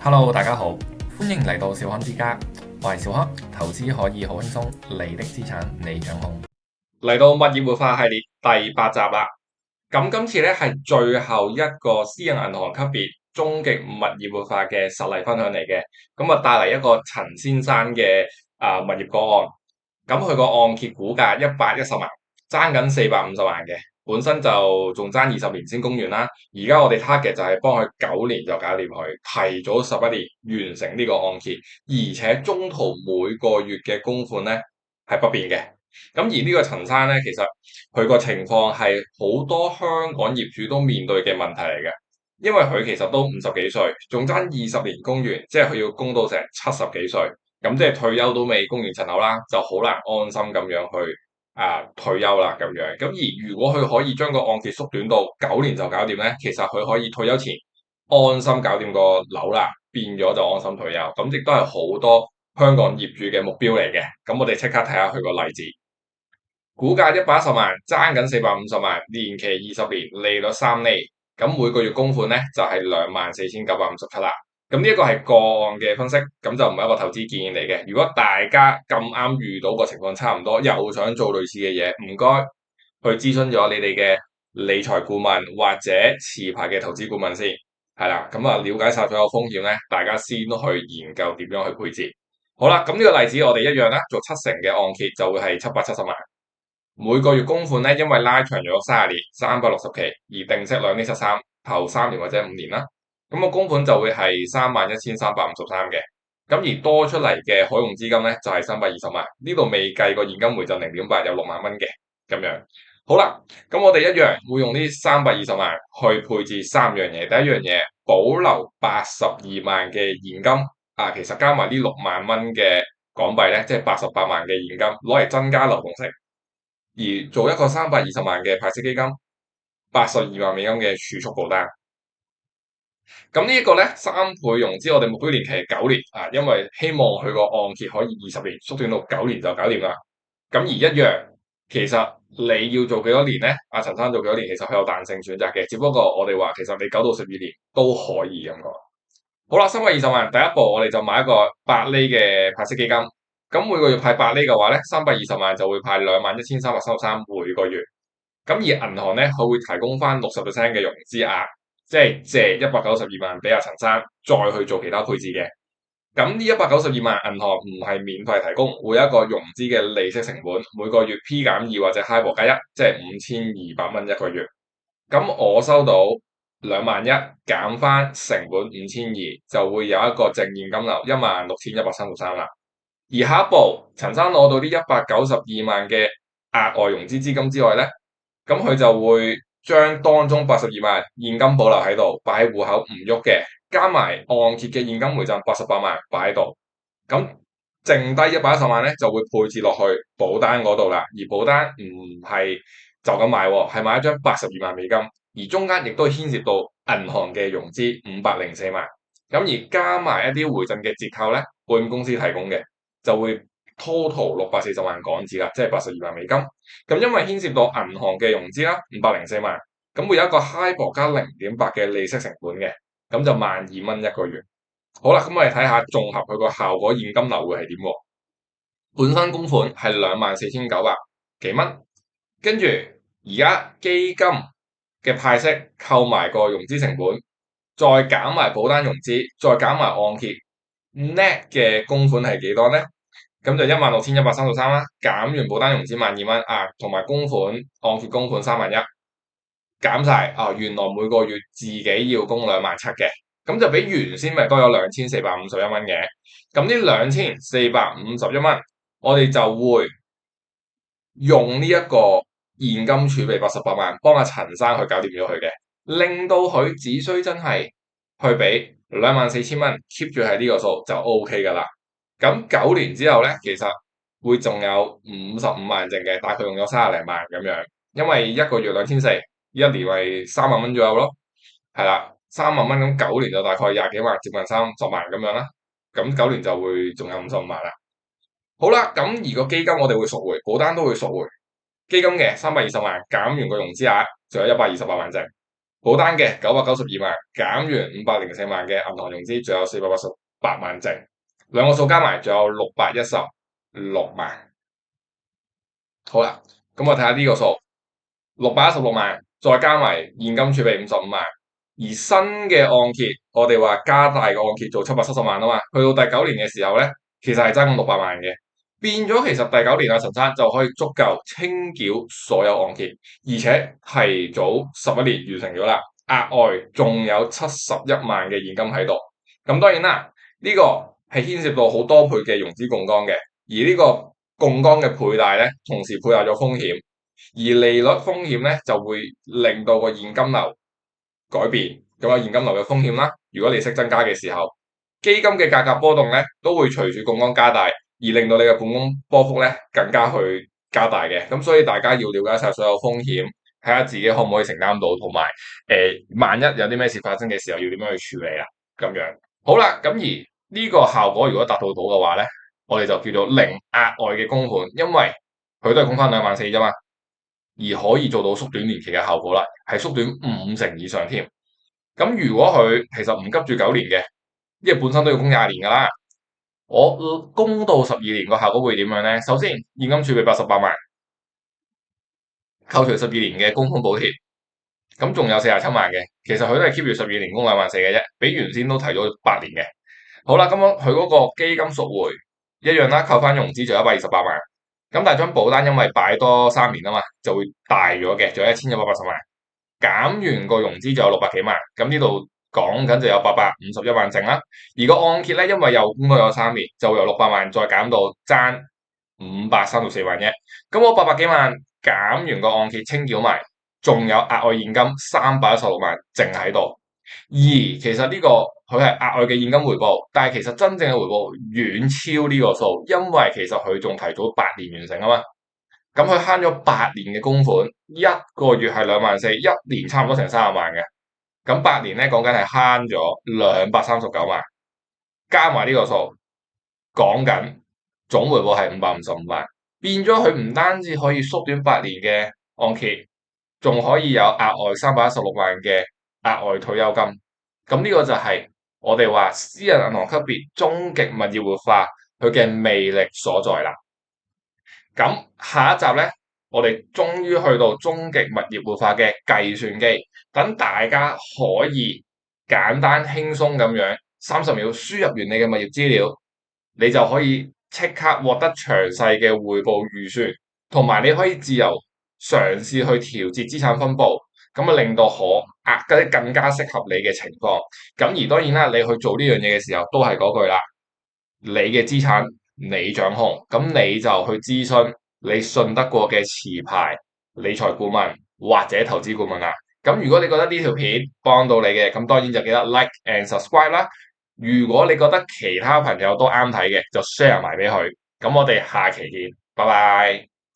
Hello，大家好，歡迎嚟到小康之家，我係小康，投資可以好輕鬆，你的資產你掌控。嚟到物業活化系列第8集啦，咁今次咧係最後一個私人銀行級別終極物業活化嘅實例分享嚟嘅，咁啊帶嚟一個陳先生嘅物業個案，咁佢個按揭估價110萬，爭緊450萬嘅，本身就仲爭20年先供完啦。而家我哋 target 就係幫佢9年就搞掂佢，提早11年完成呢個按揭，而且中途每個月嘅供款咧係不變嘅。咁而呢個陳生咧，其實佢個情況係好多香港業主都面對嘅問題嚟嘅，因為佢其實都50幾歲，仲爭20年供完，即係佢要供到成70幾歲。咁即係退休都未供完層樓啦，就好難安心咁樣去退休啦咁樣。咁而如果佢可以將個按揭縮短到9年就搞掂咧，其實佢可以退休前安心搞掂個樓啦，變咗就安心退休。咁亦都係好多香港業主嘅目標嚟嘅。咁我哋即刻睇下佢個例子。估價110萬，爭緊450萬，年期20年，利率3厘，咁每個月供款咧就係24,957啦。咁呢一個係個案嘅分析，咁就唔係一個投資建議嚟嘅。如果大家咁啱遇到個情況差唔多，又想做類似嘅嘢，唔該去諮詢咗你哋嘅理財顧問或者持牌嘅投資顧問先，係啦。咁啊，了解晒所有風險咧，大家先去研究點樣去配置。好啦，咁呢個例子我哋一樣啦，做7成嘅按揭就會係770萬。每個月供款咧，因為拉長咗30年360期，而定息2.73%，頭3年或者5年啦，咁個供款就會係31,353嘅。咁而多出嚟嘅可用資金咧就係320萬，呢度未計個現金回贈0.8有6萬蚊嘅咁樣。好啦，咁我哋一樣會用呢320萬去配置3樣嘢。第一樣嘢保留82萬嘅現金，其實加埋呢6萬蚊嘅港幣咧，即係88萬嘅現金，攞嚟增加流動性。而做一個320萬嘅派息基金，82萬美金嘅儲蓄保單。咁呢一個咧3倍融資，我哋目標年期係9年因為希望佢個按揭可以20年縮短到9年就搞掂啦。咁而一樣，其實你要做幾多年咧？陳生做幾多年，其實佢有彈性選擇嘅，只不過我哋話其實你9到12年都可以咁講。好啦，320萬，第一步我哋就買一個8厘嘅派息基金。咁每個月派8厘嘅話咧，320萬就會派21,333每個月。咁而銀行咧，佢會提供翻60% 嘅融資額，即係借192萬俾陳生，再去做其他配置嘅。咁呢192萬銀行唔係免費提供，會有一個融資嘅利息成本，每個月 P+2 或者 HIBOR +1，即係5200蚊一個月。咁我收到21000減翻成本5200，就會有一個淨現金流16133啦。而下一步，陳生攞到呢192萬嘅額外融資資金之外咧，咁佢就會將當中82萬現金保留喺度，擺喺戶口唔喐嘅，加埋按揭嘅現金回贈88萬擺喺度，咁剩低110萬咧就會配置落去保單嗰度啦。而保單唔係就咁買喎，係買一張82萬美金，而中間亦都牽涉到銀行嘅融資504萬，咁而加埋一啲回贈嘅折扣咧，保險公司提供嘅就會 total 640萬港紙啦，即係82萬美金。咁因為牽涉到銀行嘅融資啦，504萬，咁會有一個 HIBOR +0.8嘅利息成本嘅，咁就12,000蚊一個月。好啦，咁我哋睇下綜合佢個效果，現金流會係點喎？本身供款係24,900幾蚊，跟住而家基金嘅派息扣埋個融資成本，再減埋保單融資，再減埋按揭 net 嘅供款係幾多咧？咁就16,133啦，減完保單融資12,000蚊同埋供款按揭供款31000，減晒原來每個月自己要供27000嘅，咁就比原先咪多咗2451蚊嘅。咁呢2451蚊，我哋就會用呢一個現金儲備88萬，幫陳生去搞掂咗佢嘅，令到佢只需真係去俾24,000蚊 keep 住喺呢個數就 OK 噶啦。咁9年之後咧，其實會仲有55萬剩嘅，大概用咗30零萬咁樣，因為一個月2400，一年咪3萬蚊左右咯，係啦，3萬蚊咁9年就大概20幾萬，接近30萬咁樣啦。咁9年就會仲有55萬啦。好啦，咁而個基金我哋會贖回，保單都會贖回。基金嘅320萬減完個融資額，仲有128萬剩。保單嘅992萬減完504萬嘅銀行融資，仲有488萬剩，兩個數加埋仲有616萬。好啦，咁我睇下呢個數，616萬再加埋現金儲備55萬，而新嘅按揭我哋話加大個按揭做770萬啊嘛，去到第9年嘅時候咧，其實係爭600萬嘅，變咗其實第9年阿陳生就可以足夠清繳所有按揭，而且提早11年完成咗啦，額外仲有71萬嘅現金喺度。咁當然啦，呢個係牽涉到好多倍嘅融資槓桿嘅，而呢個槓桿嘅倍大咧，同時配合咗風險，而利率風險咧就會令到個現金流改變，咁有現金流嘅風險啦。如果利息增加嘅時候，基金嘅價格波動咧都會隨住槓桿加大，而令到你嘅本金波幅咧更加去加大嘅。咁所以大家要了解晒所有風險，睇下自己可唔可以承擔到，同埋萬一有啲咩事發生嘅時候要點樣去處理啦。咁樣好啦，咁而呢個效果如果達到嘅話咧，我哋就叫做零額外嘅供款，因為佢都係供翻24000啫嘛，而可以做到縮短年期嘅效果啦，係縮短50%以上添。咁如果佢其實唔急住9年嘅，因為本身都要供20年噶啦，我供到12年個效果會點樣咧？首先現金儲備88萬，扣除12年嘅供款補貼，咁仲有47萬嘅，其實佢都係 keep 住12年供24000嘅啫，比原先都提咗8年嘅。好啦，咁樣佢嗰個基金贖回一樣啦，扣翻融資就128萬。咁但係張保單因為擺多3年啊嘛，就會大咗嘅，仲有1180萬。減完個融資就有600幾萬，咁呢度講緊就有851萬剩啦。而個按揭咧，因為又供多咗3年，就會由600萬再減到爭534萬啫。咁我800幾萬減完個按揭清繳埋，仲有額外現金316萬剩喺度。而其實呢個佢係額外嘅現金回報，但係其實真正嘅回報遠超呢個數，因為其實佢仲提早8年完成啊嘛。咁佢慳咗8年嘅供款，一個月係24000，一年差唔多成30萬嘅。咁8年咧講緊係慳咗239萬，加埋呢個數，講緊總回報係555萬，變咗佢唔單止可以縮短8年嘅按揭，仲可以有額外316萬嘅額外退休金。咁呢個就係我哋話私人銀行級別終極物業活化佢嘅魅力所在啦。咁下一集咧，我哋終於去到終極物業活化嘅計算機，等大家可以簡單輕鬆咁樣30秒輸入完你嘅物業資料，你就可以即刻獲得詳細嘅匯報預算，同埋你可以自由嘗試去調節資產分佈，咁啊令到嗰啲更加適合你嘅情況。咁而當然啦，你去做呢樣嘢嘅時候都係嗰句啦，你嘅資產你掌控，咁你就去諮詢你信得過嘅持牌理財顧問或者投資顧問啦。咁如果你覺得呢條片幫到你嘅，咁當然就記得 like and subscribe 啦。如果你覺得其他朋友都啱睇嘅，就 share 埋俾佢。咁我哋下期見，拜拜。